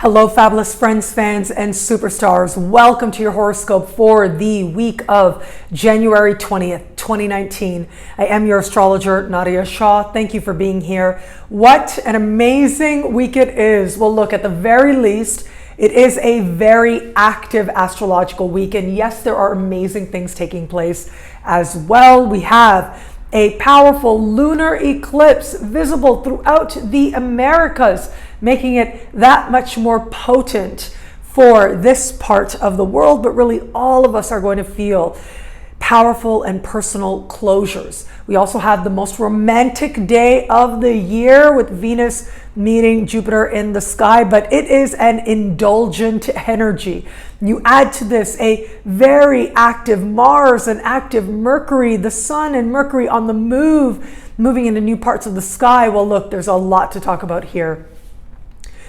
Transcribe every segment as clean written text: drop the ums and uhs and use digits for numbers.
Hello, fabulous friends, fans, and superstars. Welcome to your horoscope for the week of January 20th, 2019. I am your astrologer, Nadiya Shah. Thank you for being here. What an amazing week it is. Well, look, at the very least, it is a very active astrological week. And yes, there are amazing things taking place as well. We have a powerful lunar eclipse visible throughout the Americas, making it that much more potent for this part of the world, but really all of us are going to feel powerful and personal closures. We also have the most romantic day of the year with Venus meeting Jupiter in the sky, but it is an indulgent energy. You add to this a very active Mars and active Mercury, the Sun and Mercury on the move, moving into new parts of the sky. Well, look, there's a lot to talk about here.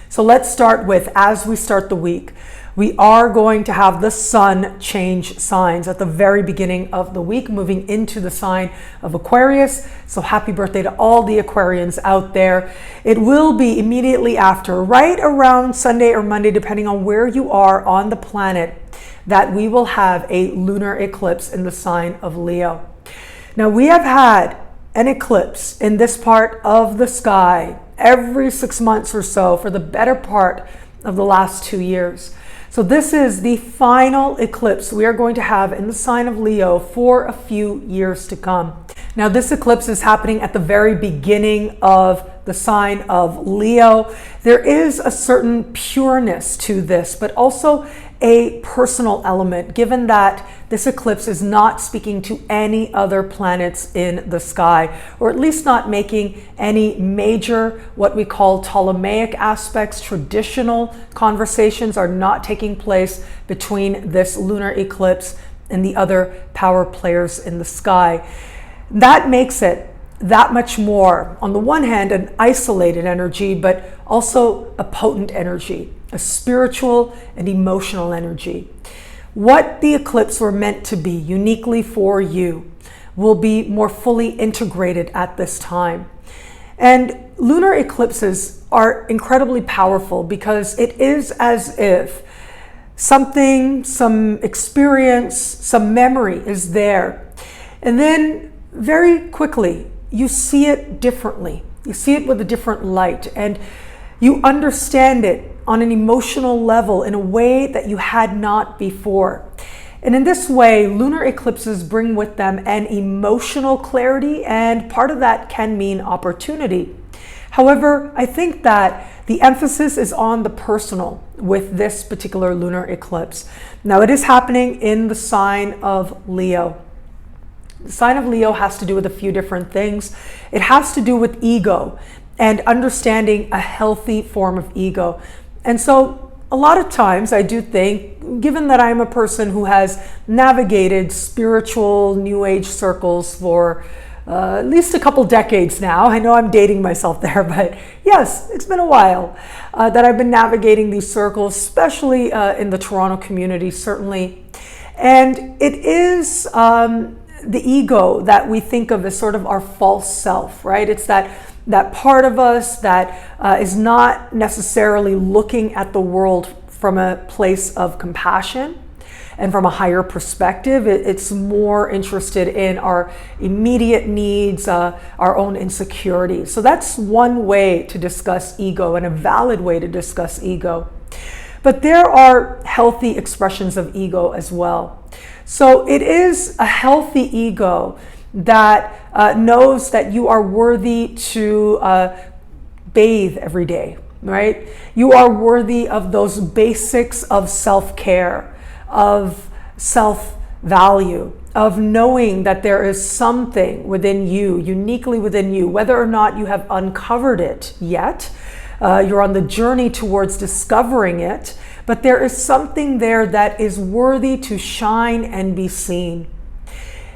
So let's start with, as we start the week, we are going to have the sun change signs at the very beginning of the week, moving into the sign of Aquarius. So happy birthday to all the Aquarians out there. It will be immediately after, right around Sunday or Monday, depending on where you are on the planet, that we will have a lunar eclipse in the sign of Leo. Now, we have had an eclipse in this part of the sky every 6 months or so for the better part of the last 2 years. So this is the final eclipse we are going to have in the sign of Leo for a few years to come. Now, this eclipse is happening at the very beginning of the sign of Leo. There is a certain pureness to this, but also a personal element, given that this eclipse is not speaking to any other planets in the sky, or at least not making any major, what we call Ptolemaic aspects. Traditional conversations are not taking place between this lunar eclipse and the other power players in the sky. That makes it that much more, on the one hand, an isolated energy, but also a potent energy, a spiritual and emotional energy. What the eclipse were meant to be uniquely for you will be more fully integrated at this time. And lunar eclipses are incredibly powerful because it is as if something, some experience, some memory is there. And then very quickly, you see it differently. You see it with a different light, and you understand it on an emotional level in a way that you had not before. And in this way, lunar eclipses bring with them an emotional clarity, and part of that can mean opportunity. However, I think that the emphasis is on the personal with this particular lunar eclipse. Now, it is happening in the sign of Leo. The sign of Leo has to do with a few different things. It has to do with ego and understanding a healthy form of ego. And so a lot of times I do think, given that I'm a person who has navigated spiritual New Age circles for at least a couple decades now, I know I'm dating myself there, but yes, it's been a while that I've been navigating these circles, especially in the Toronto community, certainly. And it is the ego that we think of as sort of our false self, right? It's that part of us that is not necessarily looking at the world from a place of compassion and from a higher perspective. It's more interested in our immediate needs, our own insecurities. So that's one way to discuss ego, and a valid way to discuss ego. But there are healthy expressions of ego as well. So it is a healthy ego that knows that you are worthy to bathe every day, right? You are worthy of those basics of self-care, of self-value, of knowing that there is something within you, uniquely within you, whether or not you have uncovered it yet. You're on the journey towards discovering it, but there is something there that is worthy to shine and be seen.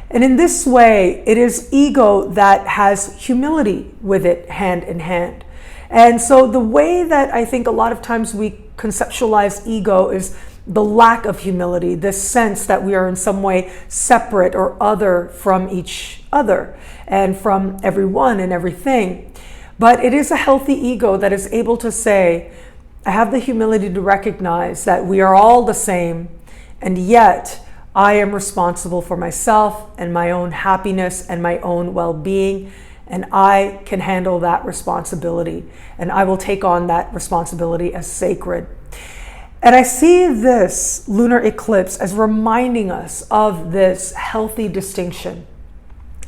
And in this way, it is ego that has humility with it hand in hand. And so the way that I think a lot of times we conceptualize ego is the lack of humility, this sense that we are in some way separate or other from each other and from everyone and everything. But it is a healthy ego that is able to say, I have the humility to recognize that we are all the same, and yet I am responsible for myself and my own happiness and my own well-being, and I can handle that responsibility, and I will take on that responsibility as sacred. And I see this lunar eclipse as reminding us of this healthy distinction.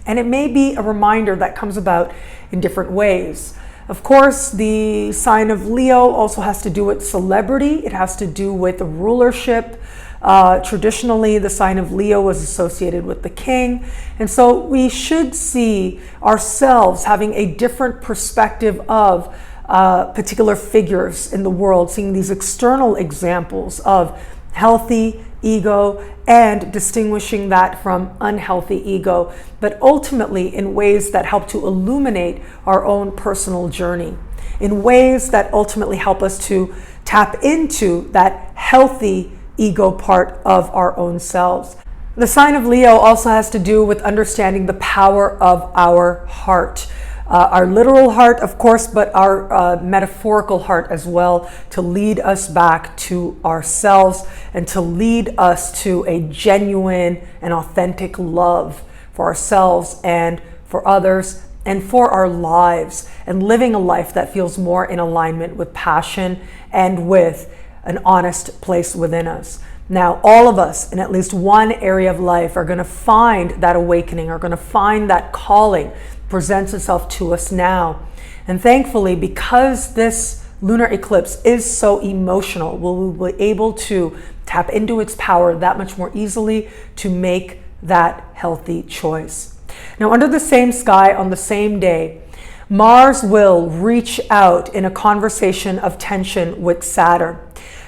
And it may be a reminder that comes about in different ways. Of course, the sign of Leo also has to do with celebrity. It has to do with rulership. Traditionally, the sign of Leo was associated with the king. And so we should see ourselves having a different perspective of particular figures in the world, seeing these external examples of healthy ego and distinguishing that from unhealthy ego, but ultimately in ways that help to illuminate our own personal journey, in ways that ultimately help us to tap into that healthy ego part of our own selves. The sign of Leo also has to do with understanding the power of our heart. Our literal heart, of course, but our metaphorical heart as well, to lead us back to ourselves and to lead us to a genuine and authentic love for ourselves and for others and for our lives, and living a life that feels more in alignment with passion and with an honest place within us. Now, all of us in at least one area of life are going to find that awakening, are going to find that calling presents itself to us now. And thankfully, because this lunar eclipse is so emotional, we'll be able to tap into its power that much more easily to make that healthy choice. Now, under the same sky on the same day, Mars will reach out in a conversation of tension with Saturn.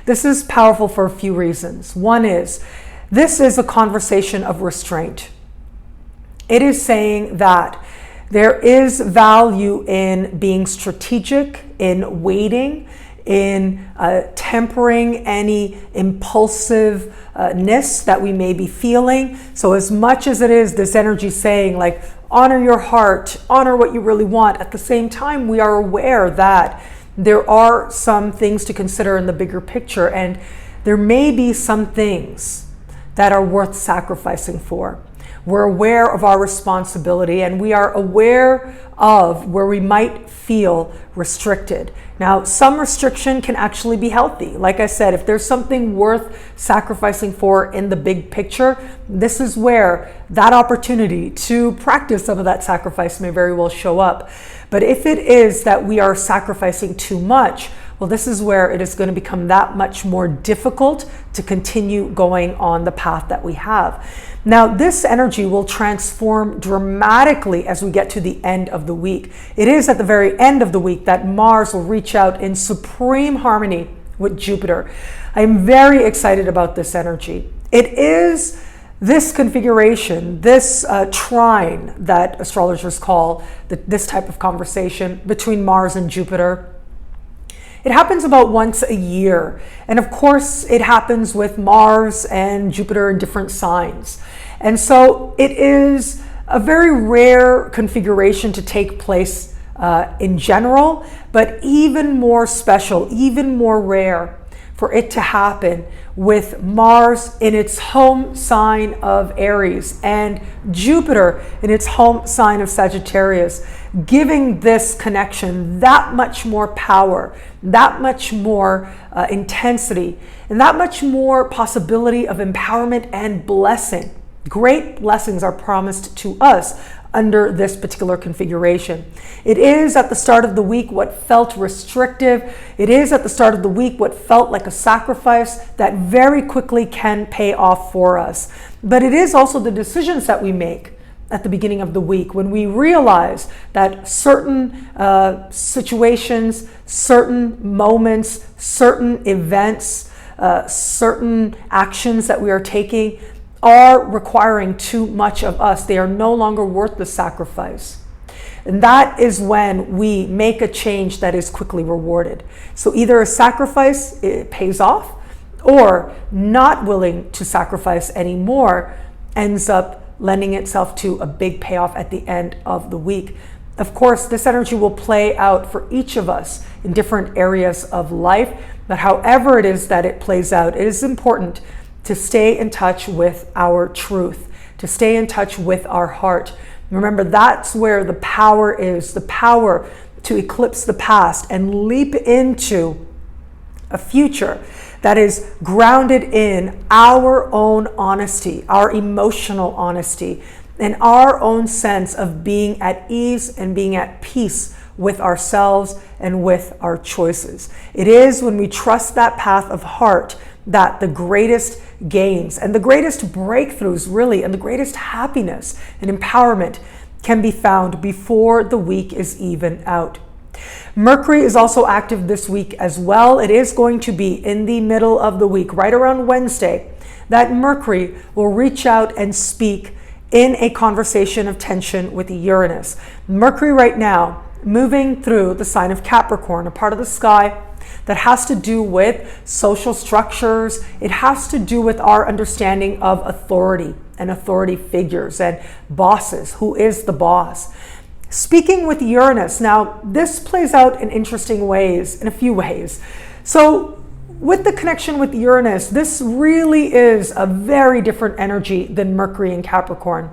This is powerful for a few reasons. One is, this is a conversation of restraint. It is saying that there is value in being strategic, in waiting, in tempering any impulsiveness that we may be feeling. So as much as it is this energy saying, like, honor your heart, honor what you really want, at the same time, we are aware that there are some things to consider in the bigger picture, and there may be some things that are worth sacrificing for. We're aware of our responsibility, and we are aware of where we might feel restricted. Now, some restriction can actually be healthy. Like I said, if there's something worth sacrificing for in the big picture, this is where that opportunity to practice some of that sacrifice may very well show up. But if it is that we are sacrificing too much, well, this is where it is going to become that much more difficult to continue going on the path that we have. Now, this energy will transform dramatically as we get to the end of the week. It is at the very end of the week that Mars will reach out in supreme harmony with Jupiter. I am very excited about this energy. It is this configuration, this trine that astrologers call this type of conversation between Mars and Jupiter. It happens about once a year. And of course, it happens with Mars and Jupiter in different signs. And so it is a very rare configuration to take place in general, but even more special, even more rare for it to happen with Mars in its home sign of Aries and Jupiter in its home sign of Sagittarius, giving this connection that much more power, that much more intensity, and that much more possibility of empowerment and blessing. Great blessings are promised to us under this particular configuration. It is at the start of the week what felt restrictive. It is at the start of the week what felt like a sacrifice that very quickly can pay off for us. But it is also the decisions that we make at the beginning of the week when we realize that certain situations, certain moments, certain events, certain actions that we are taking are requiring too much of us. They are no longer worth the sacrifice. And that is when we make a change that is quickly rewarded. So either a sacrifice, it pays off, or not willing to sacrifice anymore ends up lending itself to a big payoff at the end of the week. Of course, this energy will play out for each of us in different areas of life, but however it is that it plays out, it is important to stay in touch with our truth, to stay in touch with our heart. Remember, that's where the power is, the power to eclipse the past and leap into a future that is grounded in our own honesty, our emotional honesty, and our own sense of being at ease and being at peace with ourselves and with our choices. It is when we trust that path of heart that the greatest gains and the greatest breakthroughs, really, and the greatest happiness and empowerment can be found before the week is even out. Mercury is also active this week as well. It is going to be in the middle of the week, right around Wednesday, that Mercury will reach out and speak in a conversation of tension with Uranus. Mercury right now moving through the sign of Capricorn, a part of the sky that has to do with social structures. It has to do with our understanding of authority and authority figures and bosses. Who is the boss? Speaking with Uranus, now this plays out in interesting ways, in a few ways. So with the connection with Uranus, this really is a very different energy than Mercury in Capricorn.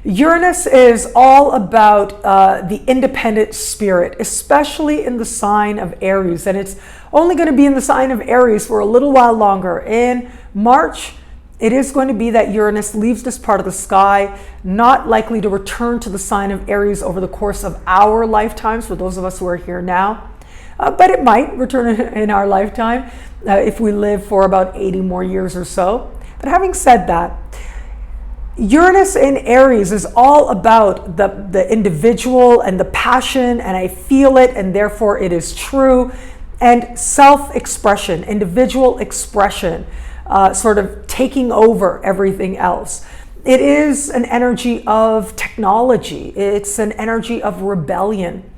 Uranus is all about the independent spirit, especially in the sign of Aries. And it's only going to be in the sign of Aries for a little while longer. In March, it is going to be that Uranus leaves this part of the sky, not likely to return to the sign of Aries over the course of our lifetimes, for those of us who are here now. But it might return in our lifetime if we live for about 80 more years or so. But having said that, Uranus in Aries is all about the individual and the passion, and I feel it, and therefore it is true, and self-expression, individual expression, sort of taking over everything else. It is an energy of technology. It's an energy of rebellion.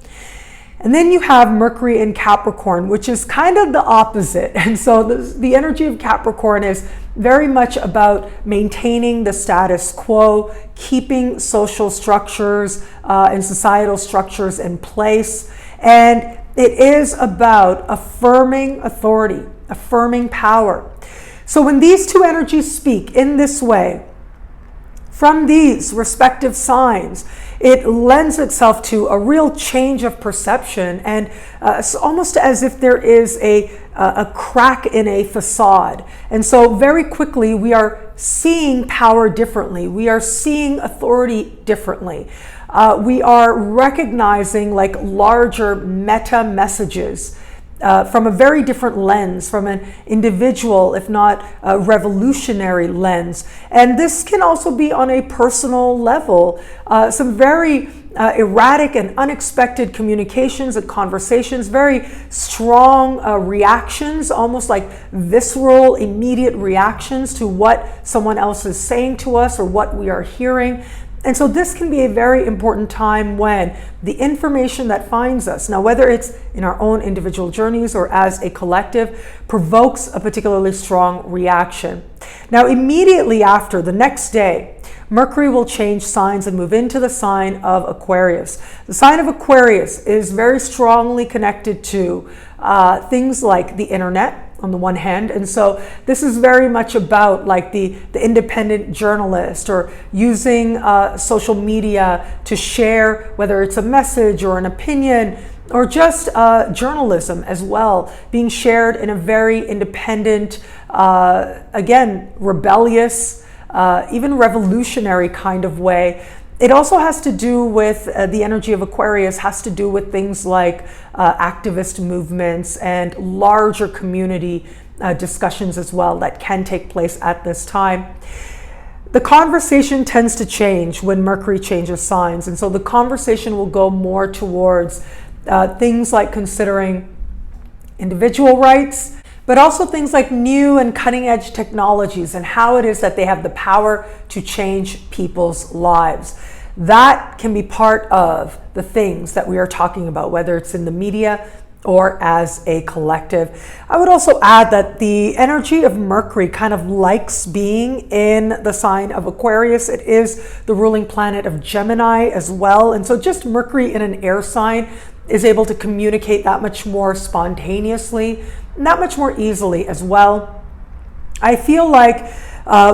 And then you have Mercury in Capricorn, which is kind of the opposite. And so the energy of Capricorn is very much about maintaining the status quo, keeping social structures and societal structures in place. And it is about affirming authority, affirming power. So when these two energies speak in this way, from these respective signs, it lends itself to a real change of perception, and it's almost as if there is a crack in a facade. And so very quickly we are seeing power differently. We are seeing authority differently. We are recognizing like larger meta messages from a very different lens, from an individual, if not a revolutionary lens. And this can also be on a personal level. Some very erratic and unexpected communications and conversations, very strong reactions, almost like visceral, immediate reactions to what someone else is saying to us or what we are hearing. And so this can be a very important time when the information that finds us, now whether it's in our own individual journeys or as a collective, provokes a particularly strong reaction. Now immediately after, the next day, Mercury will change signs and move into the sign of Aquarius. The sign of Aquarius is very strongly connected to things like the internet, on the one hand, and so this is very much about like the independent journalist, or using social media to share, whether it's a message or an opinion, or just journalism as well, being shared in a very independent, again, rebellious, even revolutionary kind of way. It also has to do with the energy of Aquarius, has to do with things like activist movements and larger community discussions as well that can take place at this time. The conversation tends to change when Mercury changes signs, and so the conversation will go more towards things like considering individual rights, but also things like new and cutting edge technologies and how it is that they have the power to change people's lives. That can be part of the things that we are talking about, whether it's in the media or as a collective. I would also add that the energy of Mercury kind of likes being in the sign of Aquarius. It is the ruling planet of Gemini as well. And so just Mercury in an air sign is able to communicate that much more spontaneously, and that much more easily as well. I feel like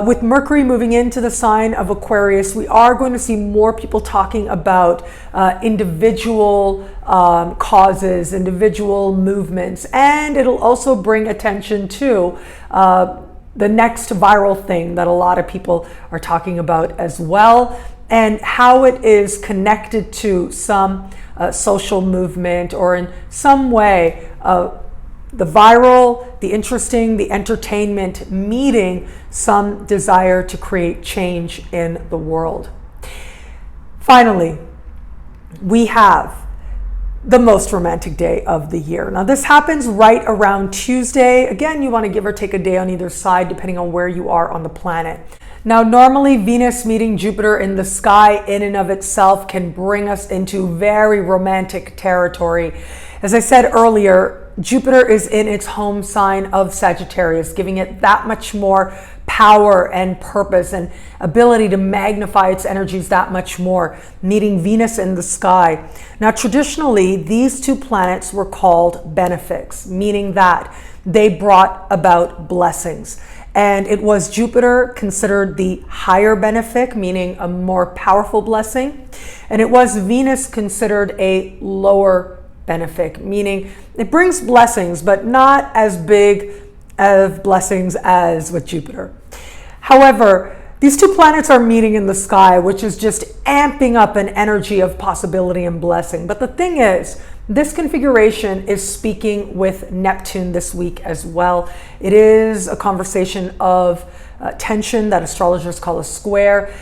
with Mercury moving into the sign of Aquarius, we are going to see more people talking about individual causes, individual movements, and it'll also bring attention to the next viral thing that a lot of people are talking about as well, and how it is connected to some social movement or in some way the viral, the interesting, the entertainment meeting some desire to create change in the world. Finally, we have the most romantic day of the year. Now, this happens right around Tuesday. Again, you want to give or take a day on either side, depending on where you are on the planet. Now, normally Venus meeting Jupiter in the sky in and of itself can bring us into very romantic territory. As I said earlier, Jupiter is in its home sign of Sagittarius, giving it that much more power and purpose and ability to magnify its energies that much more, meeting Venus in the sky. Now, traditionally, these two planets were called benefics, meaning that they brought about blessings. And it was Jupiter considered the higher benefic, meaning a more powerful blessing. And it was Venus considered a lower benefic, meaning it brings blessings, but not as big of blessings as with Jupiter. However, these two planets are meeting in the sky, which is just amping up an energy of possibility and blessing. But the thing is, this configuration is speaking with Neptune this week as well. It is a conversation of tension that astrologers call a square.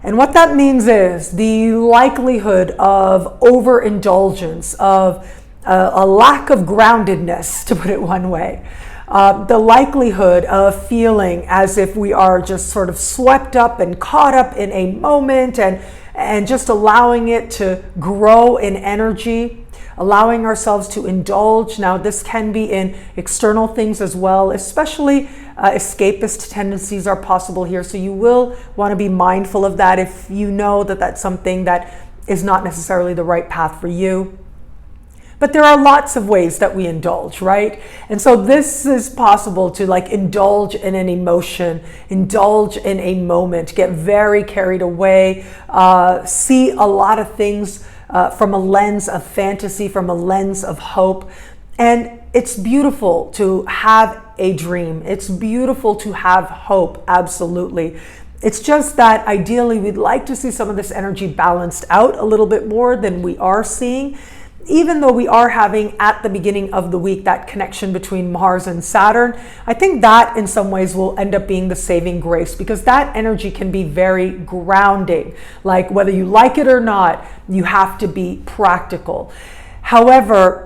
And what that means is the likelihood of overindulgence, of a lack of groundedness, to put it one way. The likelihood of feeling as if we are just sort of swept up and caught up in a moment and just allowing it to grow in energy, allowing ourselves to indulge. Now, this can be in external things as well, especially escapist tendencies are possible here. So you will want to be mindful of that if you know that that's something that is not necessarily the right path for you. But there are lots of ways that we indulge, right? And so this is possible to like indulge in an emotion, indulge in a moment, get very carried away, see a lot of things from a lens of fantasy, from a lens of hope. And it's beautiful to have a dream. It's beautiful to have hope, absolutely. It's just that ideally we'd like to see some of this energy balanced out a little bit more than we are seeing, even though we are having at the beginning of the week that connection between Mars and Saturn. I think that in some ways will end up being the saving grace, because that energy can be very grounding. Like whether you like it or not, you have to be practical. However,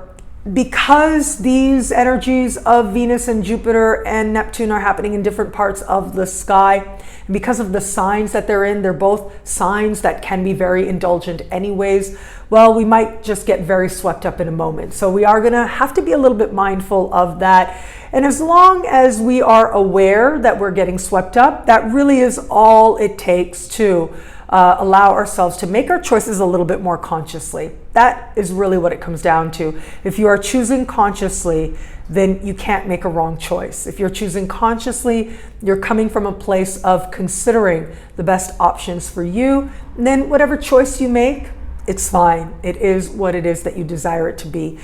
because these energies of Venus and Jupiter and Neptune are happening in different parts of the sky, and because of the signs that they're in, they're both signs that can be very indulgent anyways, well, we might just get very swept up in a moment. So we are going to have to be a little bit mindful of that. And as long as we are aware that we're getting swept up, that really is all it takes to allow ourselves to make our choices a little bit more consciously. That is really what it comes down to. If you are choosing consciously, then you can't make a wrong choice. If you're choosing consciously, you're coming from a place of considering the best options for you. And then whatever choice you make, it's fine. It is what it is that you desire it to be.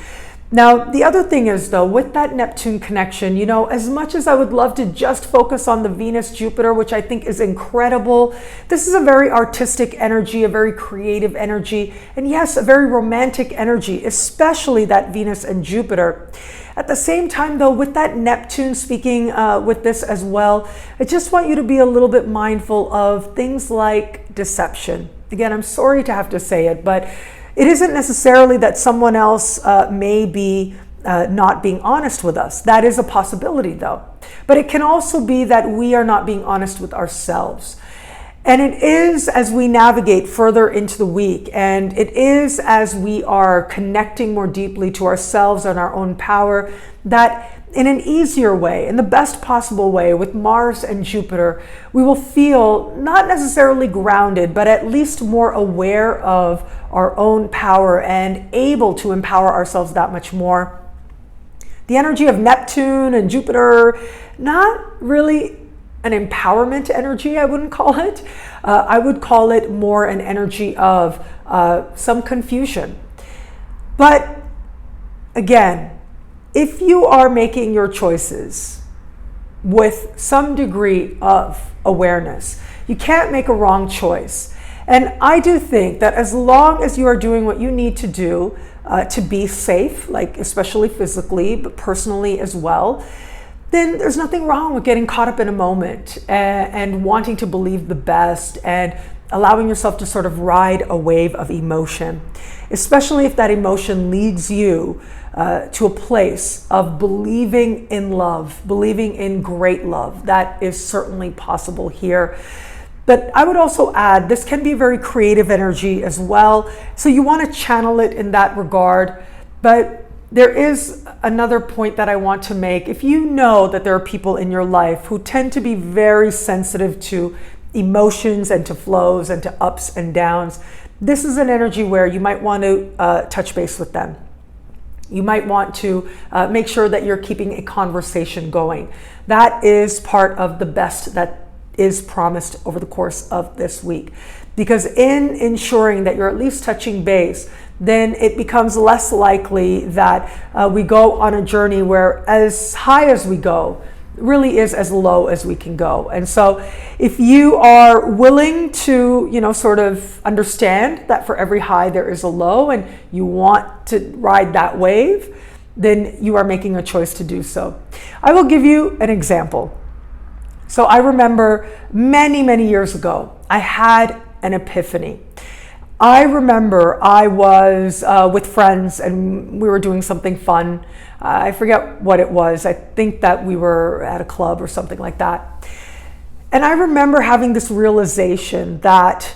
Now, the other thing is, though, with that Neptune connection, you know, as much as I would love to just focus on the Venus-Jupiter, which I think is incredible, this is a very artistic energy, a very creative energy, and yes, a very romantic energy, especially that Venus and Jupiter. At the same time, though, with that Neptune speaking with this as well, I just want you to be a little bit mindful of things like deception. Again, I'm sorry to have to say it, but it isn't necessarily that someone else may be not being honest with us. That is a possibility, though. But it can also be that we are not being honest with ourselves. And it is as we navigate further into the week, and it is as we are connecting more deeply to ourselves and our own power, that in an easier way, in the best possible way, with Mars and Jupiter, we will feel not necessarily grounded, but at least more aware of our own power and able to empower ourselves that much more. The energy of Neptune and Jupiter, not really an empowerment energy, I wouldn't call it. I would call it more an energy of some confusion. But again, if you are making your choices with some degree of awareness, you can't make a wrong choice. And I do think that as long as you are doing what you need to do to be safe, like especially physically, but personally as well, then there's nothing wrong with getting caught up in a moment and wanting to believe the best and allowing yourself to sort of ride a wave of emotion, especially if that emotion leads you to a place of believing in love, believing in great love. That is certainly possible here. But I would also add, this can be a very creative energy as well. So you want to channel it in that regard. But there is another point that I want to make. If you know that there are people in your life who tend to be very sensitive to emotions and to flows and to ups and downs, this is an energy where you might want to touch base with them. You might want to make sure that you're keeping a conversation going. That is part of the best that is promised over the course of this week. Because in ensuring that you're at least touching base, then it becomes less likely that we go on a journey where as high as we go really is as low as we can go. And so if you are willing to, sort of understand that for every high there is a low and you want to ride that wave, then you are making a choice to do so. I will give you an example. So I remember many, many years ago, I had an epiphany. I remember I was with friends and we were doing something fun. I forget what it was. I think that we were at a club or something like that. And I remember having this realization that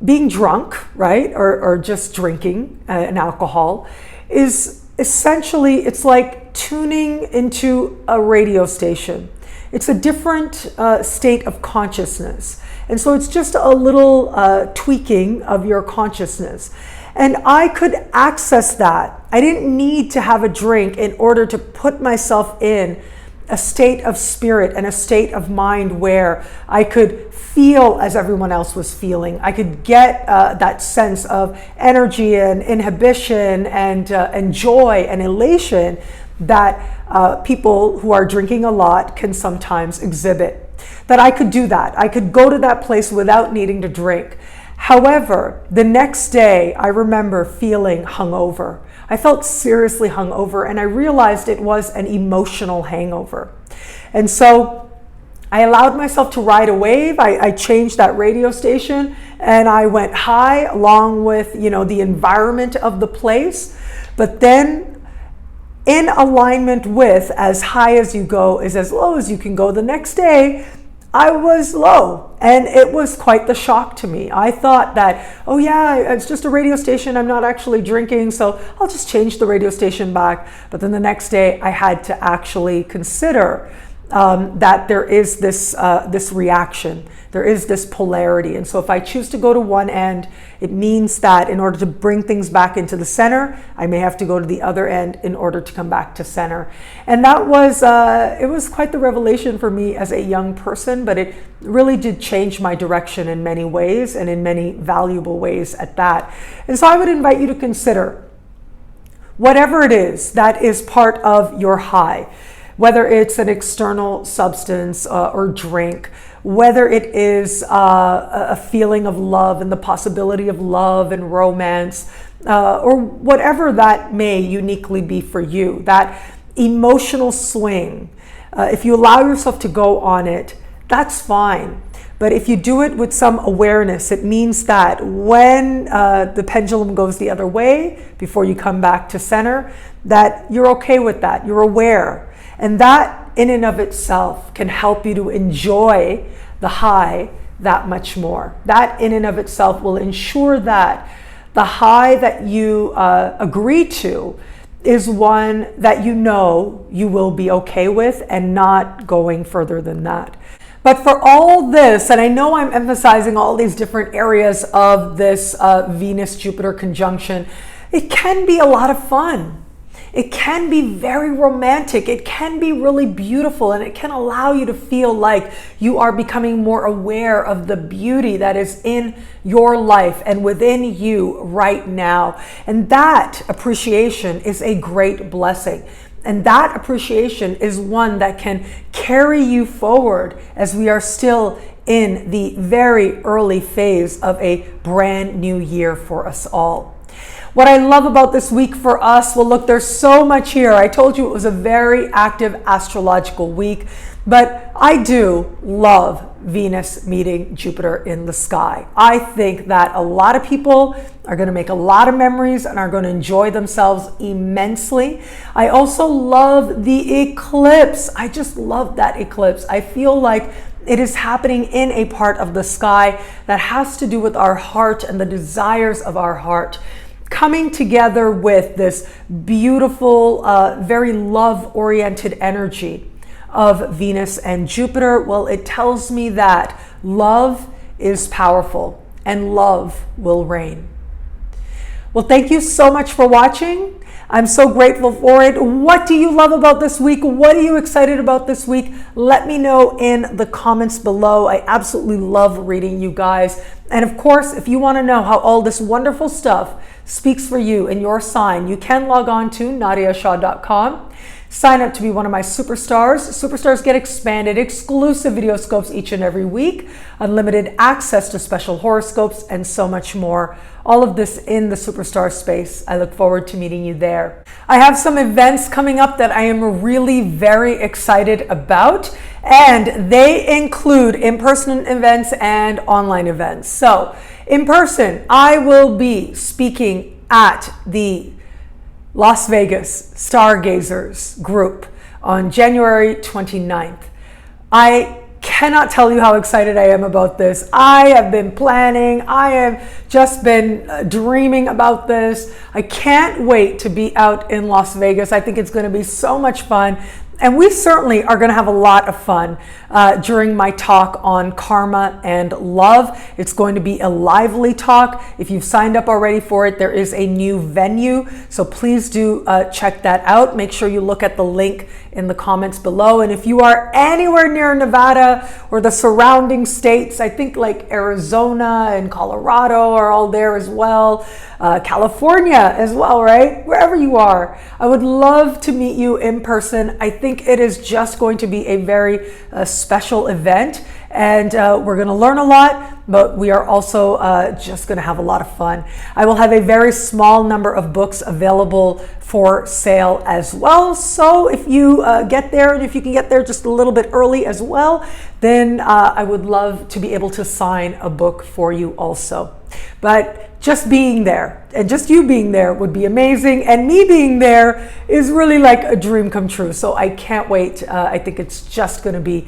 being drunk, right, or just drinking an alcohol is essentially, it's like tuning into a radio station. It's a different state of consciousness. And so it's just a little tweaking of your consciousness. And I could access that. I didn't need to have a drink in order to put myself in a state of spirit and a state of mind where I could feel as everyone else was feeling. I could get that sense of energy and inhibition and joy and elation that people who are drinking a lot can sometimes exhibit. That I could do that. I could go to that place without needing to drink. However, the next day I remember feeling hungover. I felt seriously hungover and I realized it was an emotional hangover. And so I allowed myself to ride a wave. I changed that radio station and I went high along with, the environment of the place. But then in alignment with as high as you go is as low as you can go, the next day I was low and it was quite the shock to me. I thought that, oh yeah, it's just a radio station. I'm not actually drinking, so I'll just change the radio station back. But then the next day I had to actually consider that there is this reaction. There is this polarity. And so if I choose to go to one end, it means that in order to bring things back into the center, I may have to go to the other end in order to come back to center. And that was, it was quite the revelation for me as a young person, but it really did change my direction in many ways and in many valuable ways at that. And so I would invite you to consider whatever it is that is part of your high, whether it's an external substance or drink, whether it is a feeling of love and the possibility of love and romance, or whatever that may uniquely be for you, that emotional swing. If you allow yourself to go on it, that's fine. But if you do it with some awareness, it means that when the pendulum goes the other way, before you come back to center, that you're okay with that, you're aware. And that in and of itself can help you to enjoy the high that much more. That in and of itself will ensure that the high that you agree to is one that you know you will be okay with and not going further than that. But for all this, and I know I'm emphasizing all these different areas of this Venus-Jupiter conjunction, it can be a lot of fun. It can be very romantic. It can be really beautiful, and it can allow you to feel like you are becoming more aware of the beauty that is in your life and within you right now. And that appreciation is a great blessing. And that appreciation is one that can carry you forward as we are still in the very early phase of a brand new year for us all. What I love about this week for us, well, look, there's so much here. I told you it was a very active astrological week, but I do love Venus meeting Jupiter in the sky. I think that a lot of people are going to make a lot of memories and are going to enjoy themselves immensely. I also love the eclipse. I just love that eclipse. I feel like it is happening in a part of the sky that has to do with our heart and the desires of our heart, coming together with this beautiful, very love-oriented energy of Venus and Jupiter. Well, it tells me that love is powerful and love will reign. Well, thank you so much for watching. I'm so grateful for it. What do you love about this week? What are you excited about this week? Let me know in the comments below. I absolutely love reading you guys. And of course, if you want to know how all this wonderful stuff speaks for you and your sign, you can log on to nadiyashah.com. Sign up to be one of my superstars. Superstars get expanded, exclusive video scopes each and every week, unlimited access to special horoscopes, and so much more. All of this in the superstar space. I look forward to meeting you there. I have some events coming up that I am really very excited about, and they include in-person events and online events. So in person, I will be speaking at the Las Vegas Stargazers group on January 29th. I cannot tell you how excited I am about this. I have been planning. I have just been dreaming about this. I can't wait to be out in Las Vegas. I think it's going to be so much fun. And we certainly are going to have a lot of fun during my talk on karma and love. It's going to be a lively talk. If you've signed up already for it, there is a new venue. So please do check that out. Make sure you look at the link in the comments below. And if you are anywhere near Nevada or the surrounding states, I think like Arizona and Colorado are all there as well. California as well, right? Wherever you are, I would love to meet you in person. I think it is just going to be a very special event, and we're going to learn a lot, but we are also just going to have a lot of fun. I will have a very small number of books available for sale as well. So if you get there, and if you can get there just a little bit early as well, then I would love to be able to sign a book for you also. But just being there and just you being there would be amazing. And me being there is really like a dream come true. So I can't wait. I think it's just going to be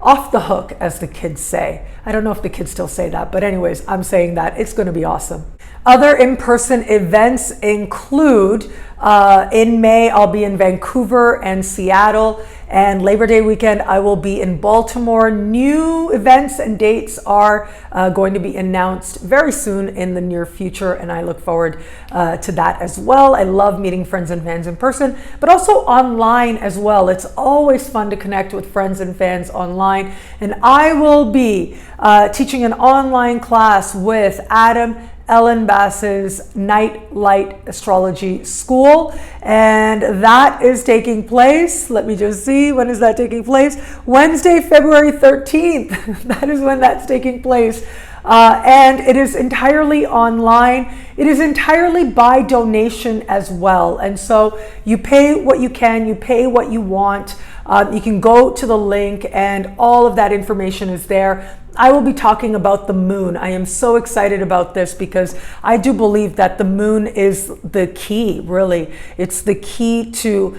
off the hook, as the kids say. I don't know if the kids still say that, but anyways, I'm saying that it's going to be awesome. Other in-person events include in May, I'll be in Vancouver and Seattle, and Labor Day weekend, I will be in Baltimore. New events and dates are going to be announced very soon in the near future, and I look forward to that as well. I love meeting friends and fans in person, but also online as well. It's always fun to connect with friends and fans online, and I will be teaching an online class with Adam Ellen Bass's Nightlight Astrology School, and that is taking place. Let me just see, when is that taking place? Wednesday, February 13th. That is when that's taking place. And it is entirely online. It is entirely by donation as well. And so you pay what you can, you pay what you want. You can go to the link and all of that information is there. I will be talking about the moon. I am so excited about this because I do believe that the moon is the key, really. It's the key to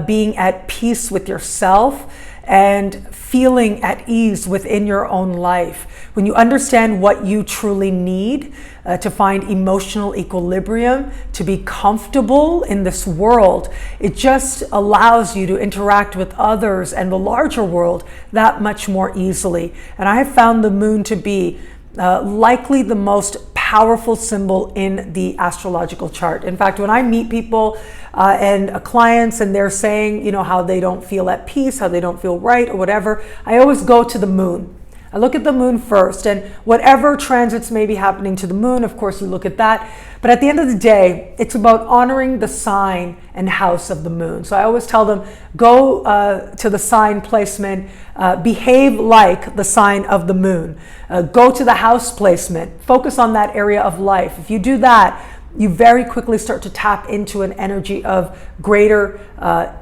being at peace with yourself and feeling at ease within your own life. When you understand what you truly need to find emotional equilibrium, to be comfortable in this world, it just allows you to interact with others and the larger world that much more easily. And I have found the moon to be likely the most powerful symbol in the astrological chart. In fact, when I meet people and clients and they're saying, how they don't feel at peace, how they don't feel right or whatever, I always go to the moon. I look at the moon first, and whatever transits may be happening to the moon, of course, you look at that. But at the end of the day, it's about honoring the sign and house of the moon. So I always tell them, go to the sign placement, behave like the sign of the moon. Go to the house placement, focus on that area of life. If you do that, you very quickly start to tap into an energy of greater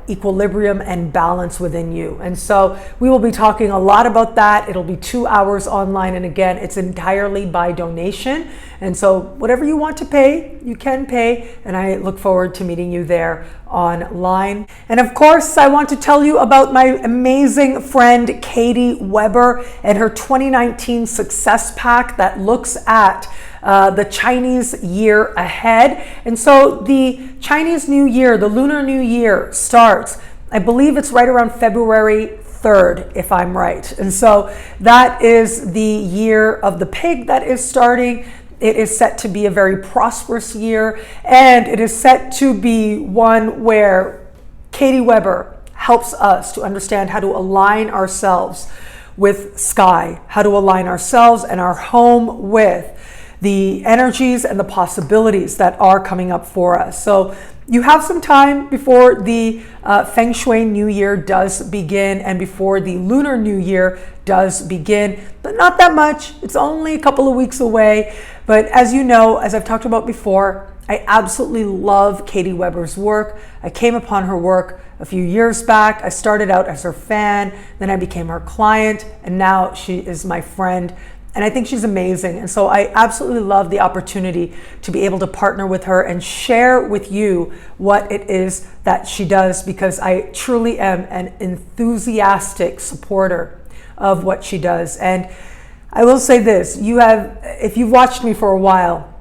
equilibrium and balance within you. And so we will be talking a lot about that. It'll be 2 hours online. And again, it's entirely by donation. And so whatever you want to pay, you can pay. And I look forward to meeting you there online. And of course, I want to tell you about my amazing friend, Katie Weber, and her 2019 Success Pack that looks at the Chinese year ahead. And so the Chinese New Year, the Lunar New Year starts, I believe it's right around February 3rd, if I'm right. And so that is the year of the pig that is starting. It is set to be a very prosperous year, and it is set to be one where Katie Weber helps us to understand how to align ourselves with sky, how to align ourselves and our home with the energies and the possibilities that are coming up for us. So you have some time before the Feng Shui New Year does begin and before the Lunar New Year does begin, but not that much. It's only a couple of weeks away. But as you know, as I've talked about before, I absolutely love Katie Weber's work. I came upon her work a few years back. I started out as her fan, then I became her client, and now she is my friend. And I think she's amazing. And so I absolutely love the opportunity to be able to partner with her and share with you what it is that she does, because I truly am an enthusiastic supporter of what she does. And I will say this, if you've watched me for a while,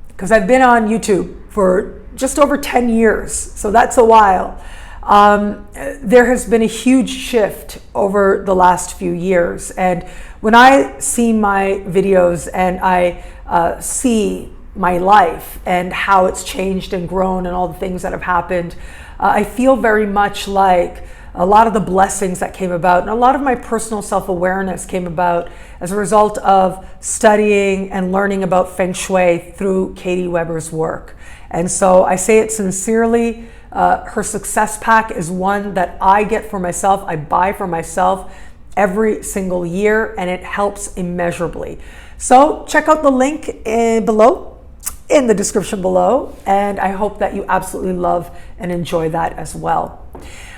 because I've been on YouTube for just over 10 years, so that's a while. There has been a huge shift over the last few years. And when I see my videos and I see my life and how it's changed and grown and all the things that have happened, I feel very much like a lot of the blessings that came about and a lot of my personal self-awareness came about as a result of studying and learning about Feng Shui through Katie Weber's work. And so I say it sincerely. Her Success Pack is one that I get for myself. I buy for myself every single year, and it helps immeasurably. So check out the link below, in the description below, and I hope that you absolutely love and enjoy that as well.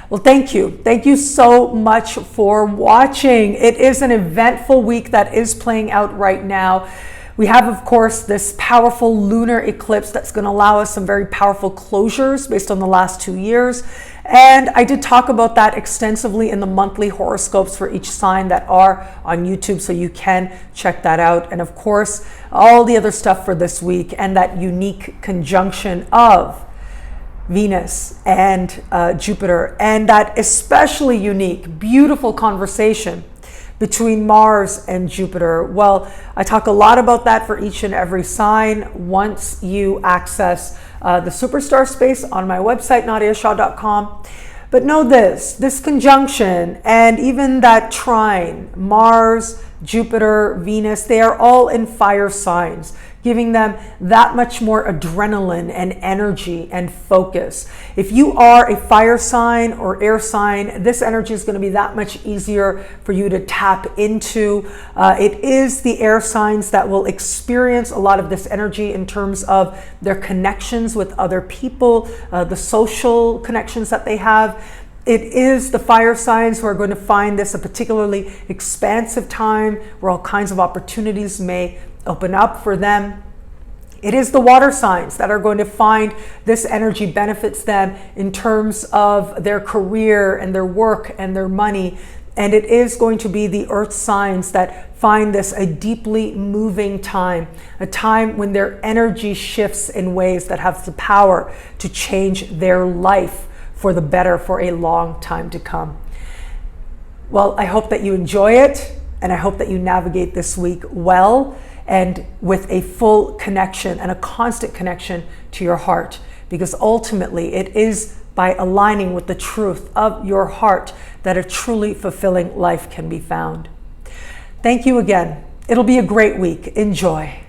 Well, thank you. Thank you so much for watching. It is an eventful week that is playing out right now. We have, of course, this powerful lunar eclipse that's going to allow us some very powerful closures based on the last 2 years. And I did talk about that extensively in the monthly horoscopes for each sign that are on YouTube, so you can check that out. And of course, all the other stuff for this week and that unique conjunction of Venus and Jupiter, and that especially unique, beautiful conversation between Mars and Jupiter. Well, I talk a lot about that for each and every sign once you access the Superstar space on my website, nadiyashah.com. But know this conjunction and even that trine, Mars, Jupiter, Venus, they are all in fire signs, giving them that much more adrenaline and energy and focus. If you are a fire sign or air sign, this energy is going to be that much easier for you to tap into. It is the air signs that will experience a lot of this energy in terms of their connections with other people, the social connections that they have. It is the fire signs who are going to find this a particularly expansive time where all kinds of opportunities may open up for them. It is the water signs that are going to find this energy benefits them in terms of their career and their work and their money. And it is going to be the earth signs that find this a deeply moving time, a time when their energy shifts in ways that have the power to change their life for the better for a long time to come. Well, I hope that you enjoy it, and I hope that you navigate this week well and with a full connection and a constant connection to your heart, because ultimately it is by aligning with the truth of your heart that a truly fulfilling life can be found. Thank you again. It'll be a great week. Enjoy.